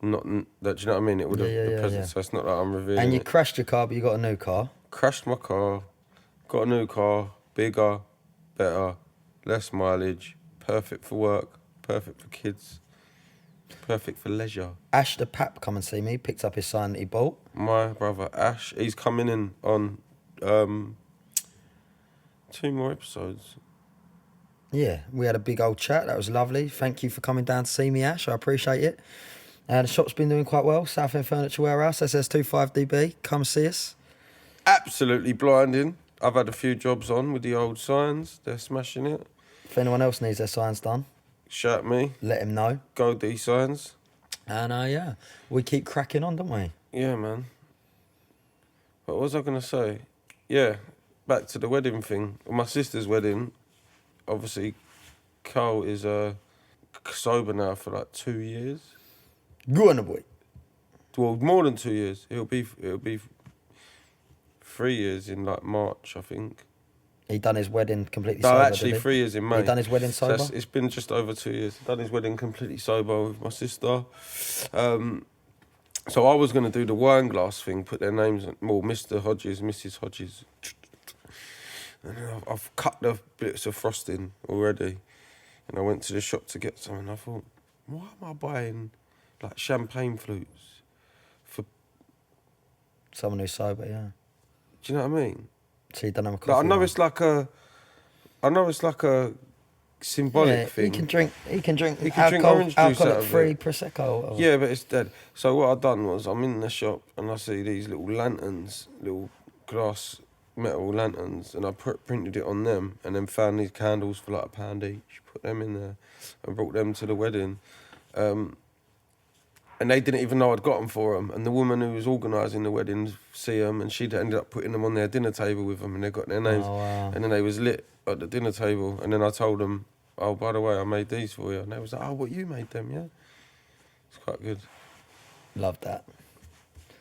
not that. Do you know what I mean? It would have Yeah, the yeah, present. yeah. So it's not like I'm revealing. And you it. crashed your car, but you got a new car. Crashed my car, got a new car, bigger, better, less mileage, perfect for work, perfect for kids, perfect for leisure. Ash the Pap come and see me, picked up his sign that he bought. My brother Ash, he's coming in on 2 more episodes. Yeah, we had a big old chat. That was lovely. Thank you for coming down to see me, Ash. I appreciate it. The shop's been doing quite well. Southend Furniture Warehouse, SS25DB. Come see us. Absolutely blinding. I've had a few jobs on with the old signs. They're smashing it. If anyone else needs their signs done, Shout me. let him know. Go D signs. And yeah, we keep cracking on, don't we? Yeah, man. What was I going to say? Yeah, back to the wedding thing. My sister's wedding, obviously, Carl is sober now for like 2 years. Go on, boy. Well, more than 2 years. It'll be 3 years in like March, I think. He done his wedding completely No, sober. actually, did he? 3 years in May. He done his wedding So sober. it's been just over 2 years. Done his wedding completely sober with my sister. So I was going to do the wine glass thing, put their names on, well, Mr. Hodges, Mrs. Hodges. And then I've cut the bits of frosting already. And I went to the shop to get some, and I thought, why am I buying like champagne flutes for? Someone who's sober, yeah. Do you know what I mean? So you done him a coffee. Like, I know man. it's like a symbolic thing. He can drink drink orange juice out of alcoholic-free it. prosecco. Or whatever. Yeah, but it's dead. So what I done was, I'm in the shop and I see these little lanterns, little glass metal lanterns, and I printed it on them, and then found these candles for like £1 each. Put them in there, and brought them to the wedding. And they didn't even know I'd got them for them. And the woman who was organising the wedding see them, and she'd ended up putting them on their dinner table with them, and they got their names. Oh, wow. And then they was lit at the dinner table. And then I told them, oh, by the way, I made these for you. And they was like, oh, what, you made them, yeah? It's quite good. Love that.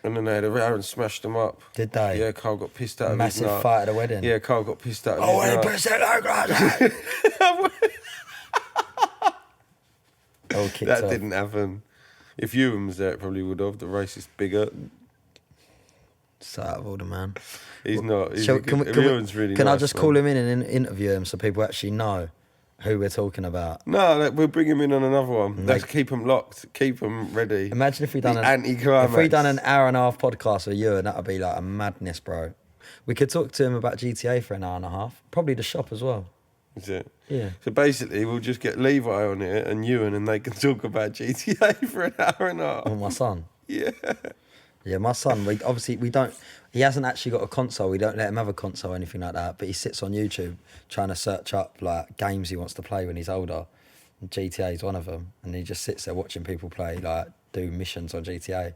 And then they had a row and smashed them up. Did they? Yeah, Carl got pissed out of his Massive nut. fight at the wedding. Yeah, Carl got pissed out of Oh, his nut. 100% glass. All kicked That off. didn't happen. If Ewan was there, it probably would have. The racist bigot. So out of order, man. He's not. He's Shall- can we- can we- Ewan's really Can I nice, just man. call him in and interview him so people actually know who we're talking about? No, we'll bring him in on another one. Let's Like- keep him locked. Keep him ready. Imagine if we done The an anti-climax. if we done an hour and a half podcast with you, and that'd be like a madness, bro. We could talk to him about GTA for an hour and a half. Probably the shop as well. Is it? Yeah. So basically, we'll just get Levi on it and Ewan, and they can talk about GTA for an hour and a half. Or my son. Yeah. Yeah, my son. We don't. He hasn't actually got a console. We don't let him have a console or anything like that. But he sits on YouTube trying to search up like games he wants to play when he's older. And GTA is one of them, and he just sits there watching people play, like do missions on GTA.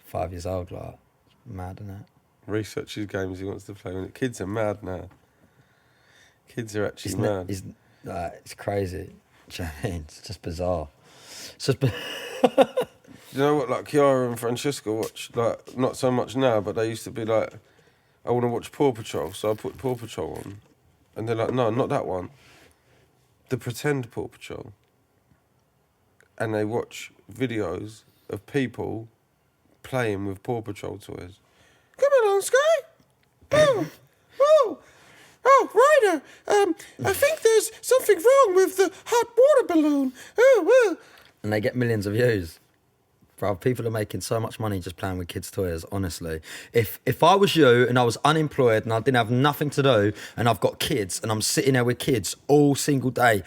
5 years old, like mad, isn't it? Researches games he wants to play. Kids are mad now. Kids are actually mad. It's crazy. Do you know what I mean? It's just bizarre. It's just. Do you know what, like, Kiara and Francesca watch, like, not so much now, but they used to be like, I want to watch Paw Patrol, so I put Paw Patrol on. And they're like, no, not that one. The pretend Paw Patrol. And they watch videos of people playing with Paw Patrol toys. Come on, Sky! Oh, Ryder, I think there's something wrong with the hot water balloon. And they get millions of views. Bro, people are making so much money just playing with kids' toys, honestly. If I was you and I was unemployed and I didn't have nothing to do and I've got kids and I'm sitting there with kids all day,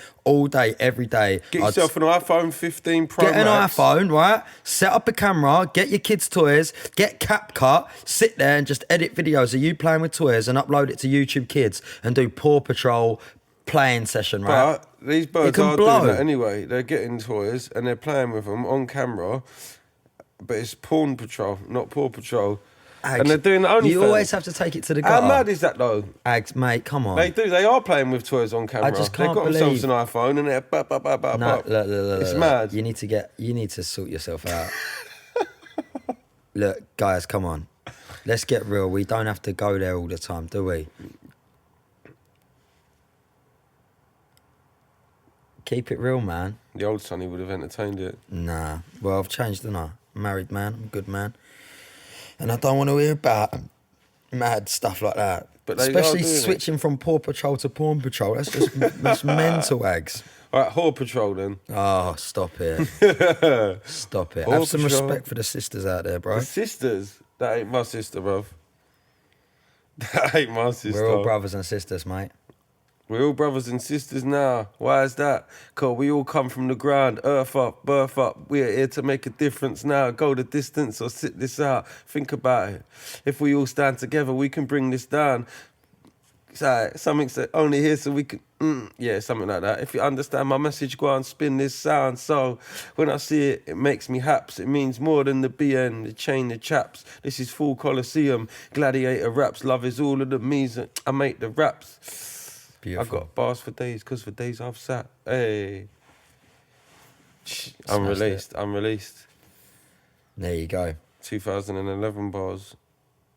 every day. Get yourself an iPhone 15 Pro Get an Max. iPhone, right? Set up a camera, get your kids' toys, get CapCut, sit there and just edit videos of you playing with toys and upload it to YouTube Kids and do Paw Patrol playing session, right? But these birds can are blow. doing that anyway. They're getting toys and they're playing with them on camera. But it's Pawn Patrol, not Paw Patrol. And they're doing the OnlyFans. You always have to take it to the How gutter. mad is that, though? Ags, mate, come on. They do. They are playing with toys on camera. I just can't They've got themselves believe- an iPhone and they're bop, bop, bop, bop, No, bop. look, It's mad. You need to sort yourself out. Look, guys, come on. Let's get real. We don't have to go there all the time, do we? Keep it real, man. The old Sonny would have entertained it. Nah. Well, I've changed, haven't I? Married man, I'm a good man. And I don't want to hear about mad stuff like that. But they are especially doing it. switching from Paw Patrol to Pawn Patrol. That's just that's mental, Ags. All right, Haw Patrol then. Oh, stop it. Stop it. Paw Have some Patrol. respect for the sisters out there, bro. The sisters. That ain't my sister, bruv. That ain't my sister. We're all brothers and sisters, mate. We're all brothers and sisters now. Why is that? Because we all come from the ground, earth up, birth up. We are here to make a difference now. Go the distance or sit this out. Think about it. If we all stand together, we can bring this down. something's only here so we can, yeah, something like that. If you understand my message, go on, spin this sound. So when I see it, it makes me haps. It means more than the BN, the chain, the chaps. This is full Colosseum, gladiator raps. Love is all of the me's. I make the raps. Beautiful. I got bars for days, because for days I've sat. Hey. I'm released. There you go. 2011 bars.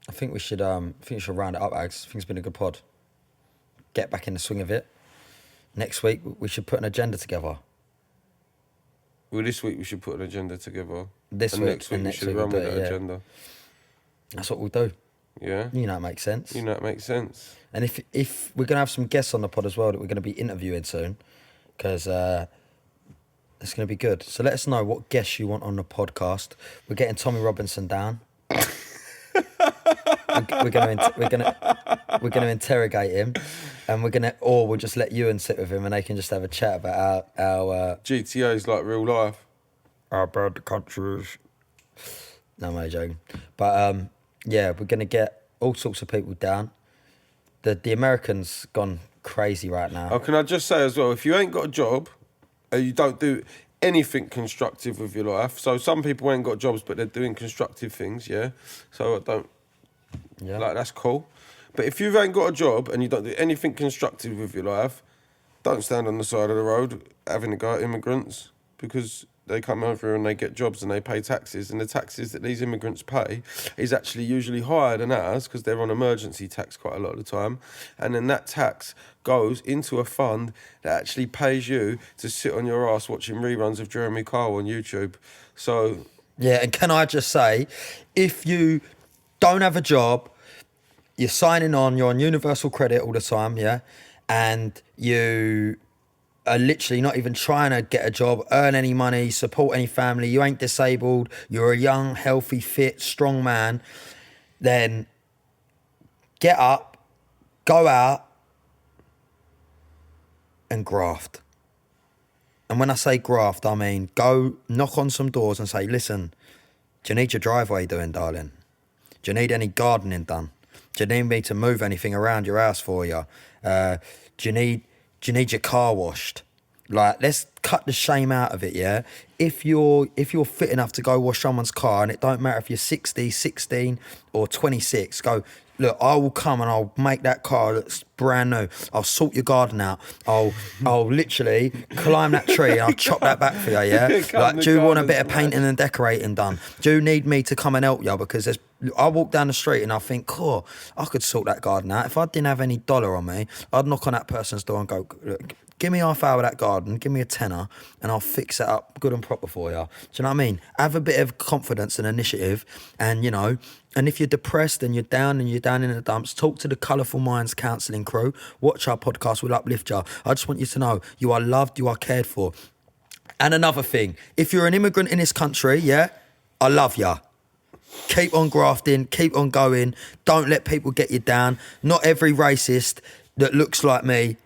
I think we should round it up, Ags. I think it's been a good pod. Get back in the swing of it. Next week we should put an agenda together. Well, this week we should put an agenda together. Next week we should run with that agenda. That's what we'll do. Yeah. You know it makes sense. And if we're gonna have some guests on the pod as well that we're gonna be interviewing soon, because it's gonna be good. So let us know what guests you want on the podcast. We're getting Tommy Robinson down. we're gonna interrogate him, and we'll just let you and sit with him, and they can just have a chat about our GTA's like real life. Our bad countries. No, I'm only joking. But yeah, we're gonna get all sorts of people down. The Americans gone crazy right now. Oh, can I just say as well, if you ain't got a job, you don't do anything constructive with your life. So some people ain't got jobs, but they're doing constructive things, yeah? So that's cool. But if you ain't got a job and you don't do anything constructive with your life, don't stand on the side of the road having a go at immigrants, because they come over and they get jobs and they pay taxes, and the taxes that these immigrants pay is actually usually higher than ours, because they're on emergency tax quite a lot of the time. And then that tax goes into a fund that actually pays you to sit on your ass watching reruns of Jeremy Kyle on YouTube. So yeah, and can I just say, if you don't have a job, you're signing on, you're on universal credit all the time, yeah, and you are literally not even trying to get a job, earn any money, support any family, you ain't disabled, you're a young, healthy, fit, strong man, then get up, go out and graft. And when I say graft, I mean go knock on some doors and say, listen, do you need your driveway doing, darling? Do you need any gardening done? Do you need me to move anything around your house for you? Do you need your car washed? Like, let's cut the shame out of it, yeah? If you're fit enough to go wash someone's car, and it don't matter if you're 60, 16 or 26, go, look, I will come and I'll make that car look brand new. I'll sort your garden out. I'll literally climb that tree and I'll chop that back for you, yeah? Like, do you want a bit of painting and decorating done? Do you need me to come and help you? Because I walk down the street and I think, cool, I could sort that garden out. If I didn't have any dollar on me, I'd knock on that person's door and go, look, give me half hour of that garden, give me a tenner, and I'll fix it up good and proper for you. Do you know what I mean? Have a bit of confidence and initiative, and, you know, and if you're depressed and you're down in the dumps, talk to the Colourful Minds counselling crew. Watch our podcast, we'll uplift you. I just want you to know you are loved, you are cared for. And another thing, if you're an immigrant in this country, yeah, I love you. Keep on grafting, keep on going. Don't let people get you down. Not every racist that looks like me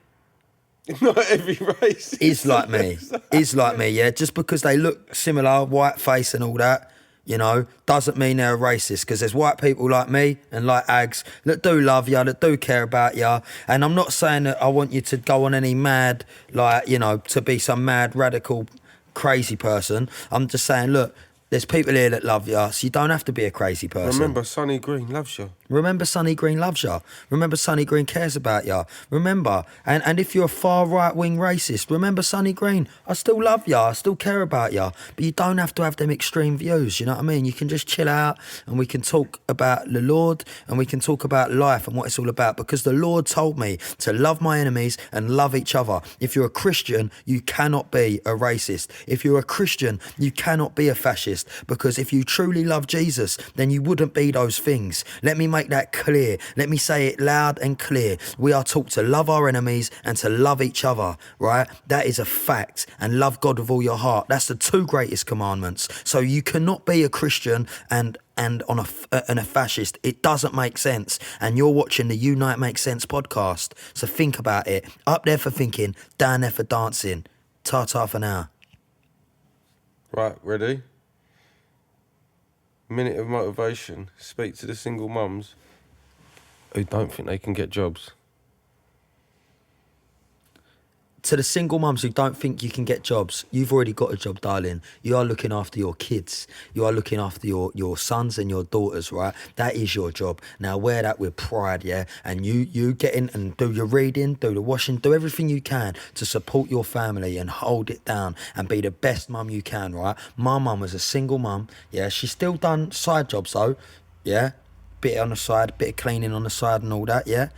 not every race is like me, yeah. Just because they look similar, white face and all that, you know, doesn't mean they're a racist, because there's white people like me and like Ags that do love you, that do care about you. And I'm not saying that I want you to go on any mad, like, you know, to be some mad, radical, crazy person. I'm just saying, look, there's people here that love you, so you don't have to be a crazy person. Remember, Sonny Green loves you. Remember, Sonny Green loves you. Remember, Sonny Green cares about you. Remember, and if you're a far right-wing racist, remember, Sonny Green, I still love you, I still care about you, but you don't have to have them extreme views, you know what I mean? You can just chill out, and we can talk about the Lord, and we can talk about life and what it's all about, because the Lord told me to love my enemies and love each other. If you're a Christian, you cannot be a racist. If you're a Christian, you cannot be a fascist, because if you truly love Jesus, then you wouldn't be those things. Let me make that clear. Let me say it loud and clear. We are taught to love our enemies and to love each other, right? That is a fact. And love God with all your heart. That's the two greatest commandments. So you cannot be a Christian and a fascist. It doesn't make sense. And you're watching the Unite Makes Sense podcast. So think about it. Up there for thinking, down there for dancing. Ta-ta for now. Right, ready? Minute of motivation. Speak to the single mums who don't think they can get jobs. to the single mums who don't think you can get jobs, you've already got a job, darling. You are looking after your kids. You are looking after your sons and your daughters, right? That is your job. Now wear that with pride, yeah? And you get in and do your reading, do the washing, do everything you can to support your family and hold it down and be the best mum you can, right? My mum was a single mum, yeah? She still done side jobs though, yeah? Bit on the side, bit of cleaning on the side and all that, yeah?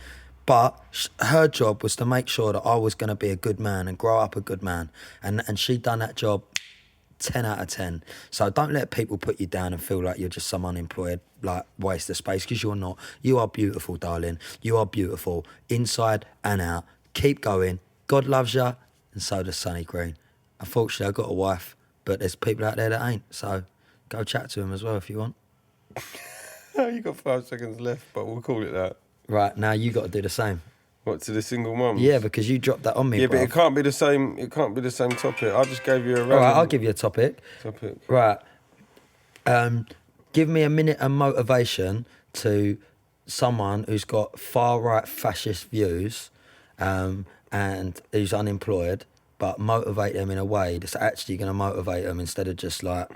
But her job was to make sure that I was going to be a good man and grow up a good man. And she done that job 10 out of 10. So don't let people put you down and feel like you're just some unemployed, like, waste of space, because you're not. You are beautiful, darling. You are beautiful, inside and out. Keep going. God loves you, and so does Sonny Green. Unfortunately, I've got a wife, but there's people out there that ain't. So go chat to him as well if you want. You got 5 seconds left, but we'll call it that. Right, now you got to do the same. What, to the single mums? Yeah, because you dropped that on me, Yeah, bruv. but it can't be the same. It can't be the same topic. I just gave you a random All right, I'll give you a topic. topic. Right. Give me a minute of motivation to someone who's got far-right fascist views and who's unemployed, but motivate them in a way that's actually going to motivate them instead of just like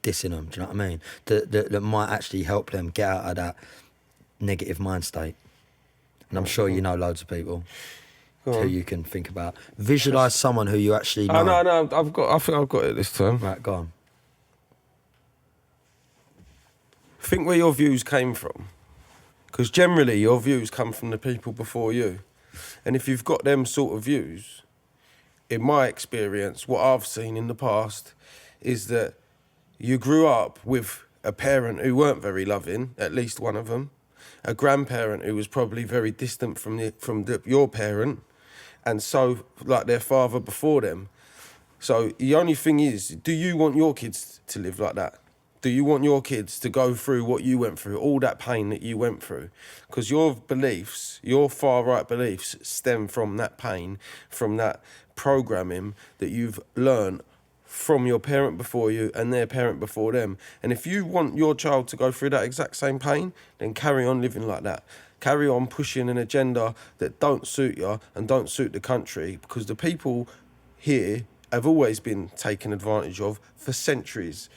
dissing them. Do you know what I mean? That might actually help them get out of that negative mind state. And I'm sure you know loads of people who you can think about. Visualise someone who you actually know. Oh, no, I think I've got it this time. Right, go on. Think where your views came from. Because generally your views come from the people before you. And if you've got them sort of views, in my experience, what I've seen in the past is that you grew up with a parent who weren't very loving, at least one of them, a grandparent who was probably very distant from your parent, and so like their father before them. So the only thing is, do you want your kids to live like that? Do you want your kids to go through what you went through, all that pain that you went through? Because your beliefs, your far-right beliefs, stem from that pain, from that programming that you've learned from your parent before you and their parent before them. And if you want your child to go through that exact same pain, then carry on living like that. Carry on pushing an agenda that don't suit you and don't suit the country, because the people here have always been taken advantage of for centuries.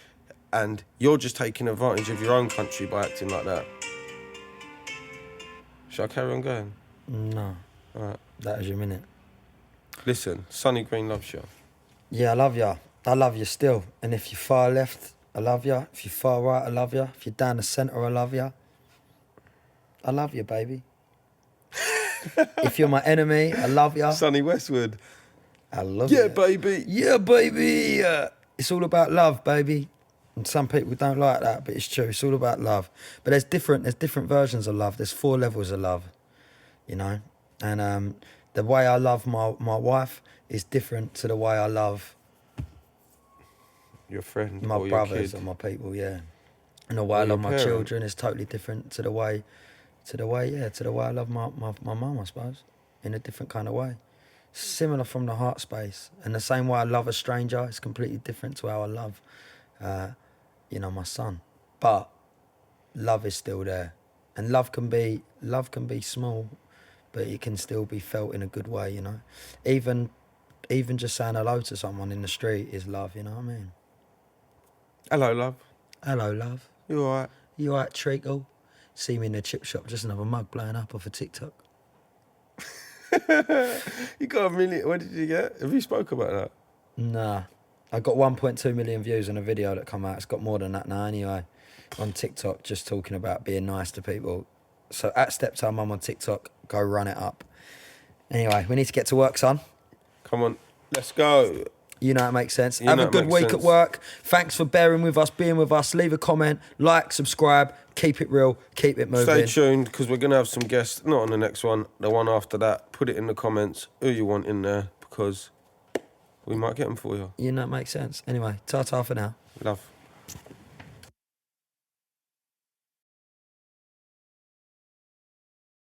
And you're just taking advantage of your own country by acting like that. Shall I carry on going? No. All right. That was your minute. Listen, Sonny Green loves you. Yeah, I love you. I love you still. And if you're far left, I love you. If you're far right, I love you. If you're down the centre, I love you. I love you, baby. If you're my enemy, I love you. Sonny Westwood. I love you. Yeah, baby. Yeah, baby. It's all about love, baby. And some people don't like that, but it's true. It's all about love. But there's different versions of love. There's 4 levels of love, you know. And the way I love my wife is different to the way I love Your friend, my or brothers your and my people, yeah. And the way I Or your love my parent. children is totally different to the way I love my mum, I suppose, in a different kind of way. Similar from the heart space. And the same way I love a stranger is completely different to how I love, my son. But love is still there. And love can be small, but it can still be felt in a good way, you know. Even just saying hello to someone in the street is love, you know what I mean? Hello, love. Hello, love. You all right? You alright, treacle? See me in the chip shop, just another mug blowing up off a TikTok. You got 1 million. What did you get? Have you spoke about that? Nah. I got 1.2 million views on a video that come out. It's got more than that now anyway. On TikTok, just talking about being nice to people. So at Steptown Mum on TikTok, go run it up. Anyway, we need to get to work, son. Come on, let's go. You know it makes sense. You Have know a it good makes week sense. at work. Thanks for bearing with us, being with us. Leave a comment, like, subscribe, keep it real, keep it moving. Stay tuned, because we're going to have some guests, not on the next one, the one after that. Put it in the comments, who you want in there, because we might get them for you. You know it makes sense. Anyway, ta-ta for now. Love.